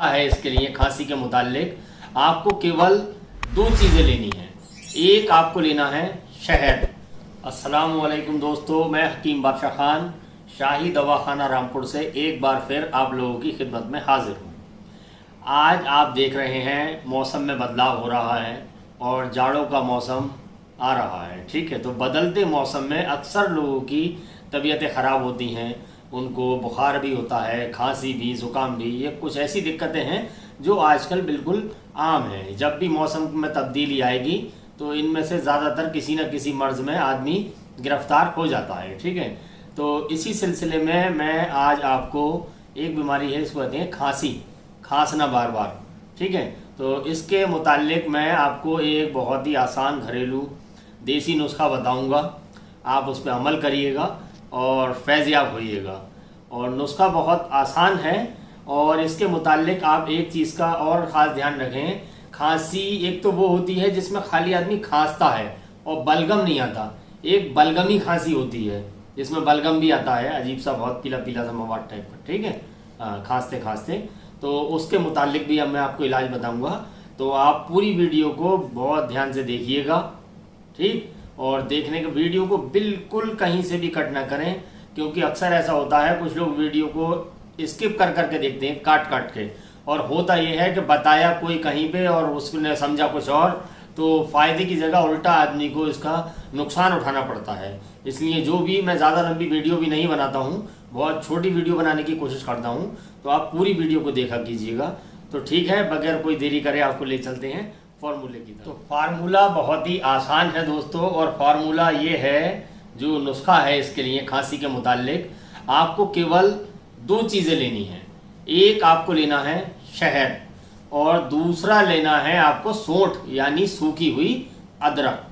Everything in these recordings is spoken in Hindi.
है इसके लिए खांसी के मुतालिक आपको केवल दो चीज़ें लेनी हैं। एक आपको लेना है शहद। अस्सलाम वालेकुम दोस्तों, मैं हकीम बादशाह खान शाही दवाखाना रामपुर से एक बार फिर आप लोगों की खिदमत में हाजिर हूँ। आज आप देख रहे हैं मौसम में बदलाव हो रहा है और जाड़ों का मौसम आ रहा है। ठीक है, तो बदलते मौसम में अक्सर लोगों की तबीयतें ख़राब होती हैं, उनको बुखार भी होता है, खांसी भी, ज़ुकाम भी। ये कुछ ऐसी दिक्कतें हैं जो आजकल बिल्कुल आम है। जब भी मौसम में तब्दीली आएगी तो इनमें से ज़्यादातर किसी न किसी मर्ज़ में आदमी गिरफ़्तार हो जाता है। ठीक है, तो इसी सिलसिले में मैं आज आपको एक बीमारी है, इसको कहते हैं खांसी, खांसना बार बार। ठीक है, तो इसके मुतालिक मैं आपको एक बहुत ही आसान घरेलू देसी नुस्खा बताऊंगा। आप उस पर अमल करिएगा और फैज़याब होइएगा। और नुस्खा बहुत आसान है और इसके मुतालिक आप एक चीज़ का और ख़ास ध्यान रखें। खांसी एक तो वो होती है जिसमें खाली आदमी खांसता है और बलगम नहीं आता। एक बलगमी खांसी होती है जिसमें बलगम भी आता है, अजीब सा, बहुत पीला पीला सा मवाद टाइप का। ठीक है, खांसते खांसते, तो उसके मुतालिक भी अब मैं आपको इलाज बताऊंगा। तो आप पूरी वीडियो को बहुत ध्यान से देखिएगा। ठीक, और देखने के वीडियो को बिल्कुल कहीं से भी कट ना करें, क्योंकि अक्सर ऐसा होता है कुछ लोग वीडियो को स्किप कर करके देखते हैं, काट काट के, और होता यह है कि बताया कोई कहीं पे और उसने समझा कुछ और, तो फ़ायदे की जगह उल्टा आदमी को इसका नुकसान उठाना पड़ता है। इसलिए जो भी मैं ज़्यादा लंबी वीडियो भी नहीं बनाता हूँ, बहुत छोटी वीडियो बनाने की कोशिश करता हूँ, तो आप पूरी वीडियो को देखा कीजिएगा। तो ठीक है, बगैर कोई देरी करे आपको ले चलते हैं फार्मूले की तरफ। तो फार्मूला बहुत ही आसान है दोस्तों, और फार्मूला ये है, जो नुस्खा है इसके लिए खांसी के मुतालिक आपको केवल दो चीज़ें लेनी हैं। एक आपको लेना है शहद और दूसरा लेना है आपको सौंठ, यानी सूखी हुई अदरक।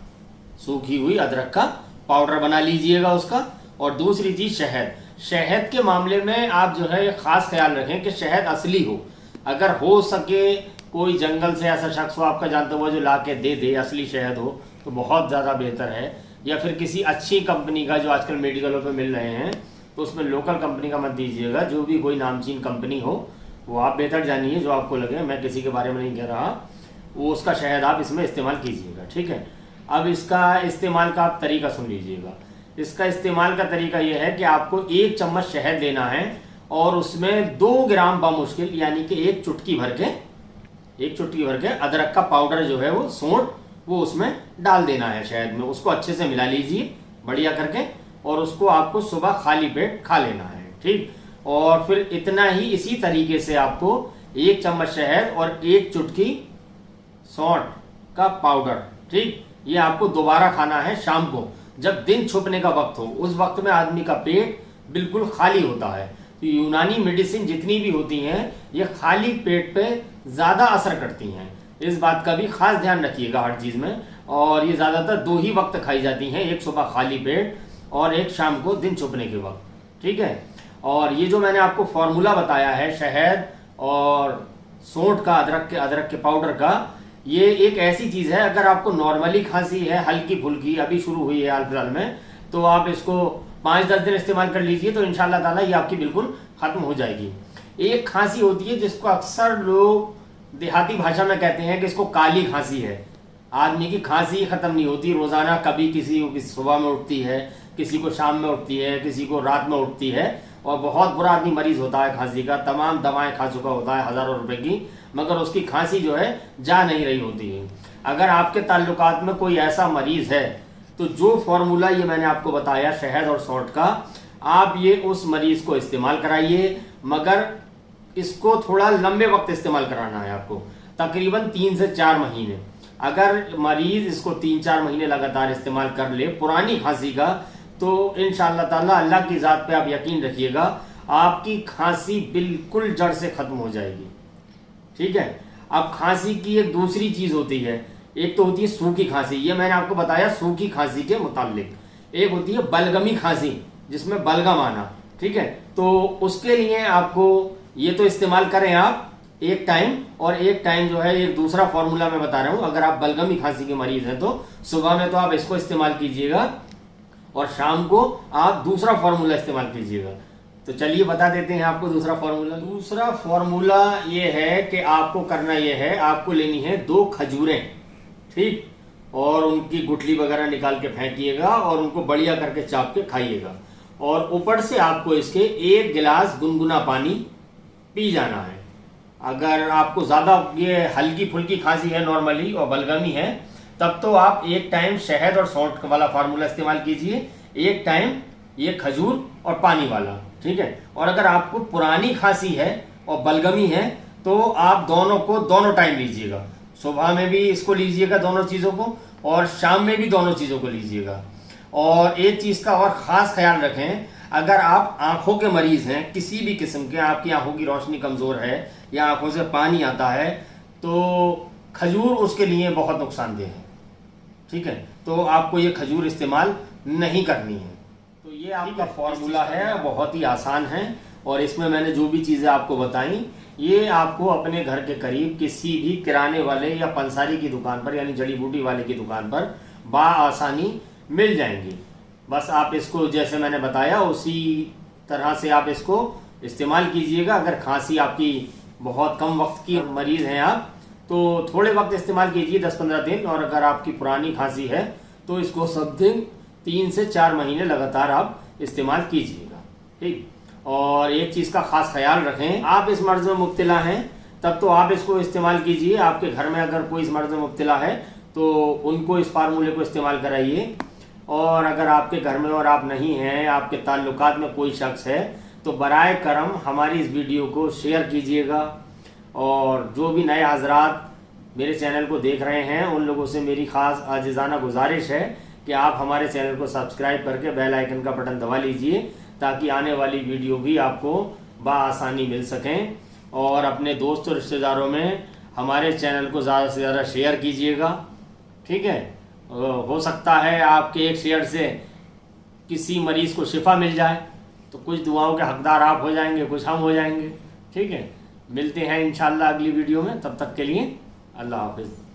सूखी हुई अदरक का पाउडर बना लीजिएगा उसका। और दूसरी चीज़ शहद। शहद के मामले में आप जो है ख़ास ख्याल रखें कि शहद असली हो। अगर हो सके कोई जंगल से ऐसा शख्स हो आपका जानते हुआ जो ला के दे असली शहद हो, तो बहुत ज़्यादा बेहतर है। या फिर किसी अच्छी कंपनी का, जो आजकल मेडिकलों पे मिल रहे हैं, तो उसमें लोकल कंपनी का मत दीजिएगा। जो भी कोई नामचीन कंपनी हो वो आप बेहतर जानिए, जो आपको लगे, मैं किसी के बारे में नहीं कह रहा, वो उसका शहद आप इसमें इस्तेमाल कीजिएगा। ठीक है, अब इसका इस्तेमाल का आप तरीका सुन लीजिएगा। इसका इस्तेमाल का तरीका यह है कि आपको 1 चम्मच शहद लेना है और उसमें 2 ग्राम बमुश्किल, यानी कि एक चुटकी भर के अदरक का पाउडर जो है, वो सौंठ, वो उसमें डाल देना है शहद में। उसको अच्छे से मिला लीजिए बढ़िया करके, और उसको आपको सुबह खाली पेट खा लेना है। ठीक, और फिर इतना ही, इसी तरीके से आपको 1 चम्मच शहद और 1 चुटकी सौंठ का पाउडर, ठीक, ये आपको दोबारा खाना है शाम को, जब दिन छुपने का वक्त हो। उस वक्त में आदमी का पेट बिल्कुल खाली होता है। तो यूनानी मेडिसिन जितनी भी होती हैं, ये खाली पेट पे ज़्यादा असर करती हैं। इस बात का भी खास ध्यान रखिएगा हर चीज़ में। और ये ज़्यादातर 2 ही वक्त खाई जाती हैं, एक सुबह खाली पेट और एक शाम को दिन छुपने के वक्त। ठीक है, और ये जो मैंने आपको फॉर्मूला बताया है शहद और सौंठ का, अदरक के पाउडर का, ये एक ऐसी चीज़ है, अगर आपको नॉर्मली खांसी है, हल्की फुल्की, अभी शुरू हुई है हाल फिलहाल में, तो आप इसको 5-10 दिन इस्तेमाल कर लीजिए, तो इंशाल्लाह ताला ये आपकी बिल्कुल ख़त्म हो जाएगी। एक खांसी होती है जिसको अक्सर लोग देहाती भाषा में कहते हैं कि इसको काली खांसी है। आदमी की खांसी ख़त्म नहीं होती, रोज़ाना कभी किसी को सुबह में उठती है, किसी को शाम में उठती है, किसी को रात में उठती है, और बहुत बुरा आदमी मरीज़ होता है खांसी का, तमाम दवाएं खा चुका होता है हज़ारों रुपए की, मगर उसकी खांसी जो है जा नहीं रही होती है। अगर आपके ताल्लुकात में कोई ऐसा मरीज़ है, तो जो फार्मूला ये मैंने आपको बताया शहद और सौंठ का, आप ये उस मरीज़ को इस्तेमाल कराइए, मगर इसको थोड़ा लंबे वक्त इस्तेमाल कराना है आपको, तकरीबन 3 से 4 महीने। अगर मरीज़ इसको 3-4 महीने लगातार इस्तेमाल कर ले पुरानी खांसी का, तो इंशाअल्लाह ताला, अल्लाह की ज़ात पे आप यकीन रखिएगा, आपकी खांसी बिल्कुल जड़ से ख़त्म हो जाएगी। ठीक है, अब खांसी की एक दूसरी चीज़ होती है, एक तो होती है सूखी खांसी, ये मैंने आपको बताया सूखी खांसी के मुतालिक। एक होती है बलगमी खांसी, जिसमें बलगम आना। ठीक है, तो उसके लिए आपको ये तो इस्तेमाल करें आप एक टाइम, और एक टाइम जो है एक दूसरा फार्मूला मैं बता रहा हूँ। अगर आप बलगमी खांसी के मरीज हैं तो सुबह में तो आप इसको इस्तेमाल कीजिएगा, और शाम को आप दूसरा फार्मूला इस्तेमाल कीजिएगा। तो चलिए बता देते हैं आपको दूसरा फॉर्मूला। दूसरा फॉर्मूला ये है कि आपको करना ये है, आपको लेनी है 2 खजूरें, ठीक, और उनकी गुठली वगैरह निकाल के फेंकिएगा और उनको बढ़िया करके चाप के खाइएगा। और ऊपर से आपको इसके 1 गिलास गुनगुना पानी पी जाना है। अगर आपको ज़्यादा ये हल्की फुल्की खांसी है नॉर्मली और बलगमी है, तब तो आप एक टाइम शहद और सौंठ वाला फार्मूला इस्तेमाल कीजिए, एक टाइम ये खजूर और पानी वाला, ठीक है। और अगर आपको पुरानी खांसी है और बलगमी है तो आप दोनों को दोनों टाइम लीजिएगा, सुबह में भी इसको लीजिएगा दोनों चीज़ों को, और शाम में भी दोनों चीज़ों को लीजिएगा। और एक चीज़ का और ख़ास ख्याल रखें, अगर आप आंखों के मरीज़ हैं, किसी भी किस्म के, आपकी आंखों की रोशनी कमज़ोर है या आंखों से पानी आता है, तो खजूर उसके लिए बहुत नुकसानदेह है, ठीक है। तो आपको ये खजूर इस्तेमाल नहीं करनी है। तो ये आपका फॉर्मूला है, बहुत ही आसान है, और इसमें मैंने जो भी चीज़ें आपको बताई ये आपको अपने घर के करीब किसी भी किराने वाले या पंसारी की दुकान पर, यानी जड़ी बूटी वाले की दुकान पर बआसानी मिल जाएंगी। बस आप इसको जैसे मैंने बताया उसी तरह से आप इसको इस्तेमाल कीजिएगा। अगर खांसी आपकी बहुत कम वक्त की मरीज़ हैं आप, तो थोड़े वक्त इस्तेमाल कीजिए, 10-15 दिन, और अगर आपकी पुरानी खांसी है तो इसको सब दिन 3 से 4 महीने लगातार आप इस्तेमाल कीजिएगा, ठीक। और एक चीज़ का खास ख्याल रखें, आप इस मर्ज़ में मुब्तला हैं तब तो आप इसको इस्तेमाल कीजिए। आपके घर में अगर कोई इस मर्ज़ में मुब्तला है तो उनको इस फार्मूले को इस्तेमाल कराइए। और अगर आपके घर में और आप नहीं हैं, आपके ताल्लुकात में कोई शख्स है, तो बराए करम हमारी इस वीडियो को शेयर कीजिएगा। और जो भी नए हजरात मेरे चैनल को देख रहे हैं उन लोगों से मेरी ख़ास आजिज़ाना गुजारिश है कि आप हमारे चैनल को सब्सक्राइब करके बेल आइकन का बटन दबा लीजिए, ताकि आने वाली वीडियो भी आपको बआसानी मिल सकें। और अपने दोस्त और रिश्तेदारों में हमारे चैनल को ज़्यादा से ज़्यादा शेयर कीजिएगा, ठीक है। हो सकता है आपके एक शेयर से किसी मरीज़ को शिफा मिल जाए, तो कुछ दुआओं के हकदार आप हो जाएंगे, कुछ हम हो जाएंगे, ठीक है। मिलते हैं इंशाअल्लाह अगली वीडियो में, तब तक के लिए अल्लाह हाफिज़।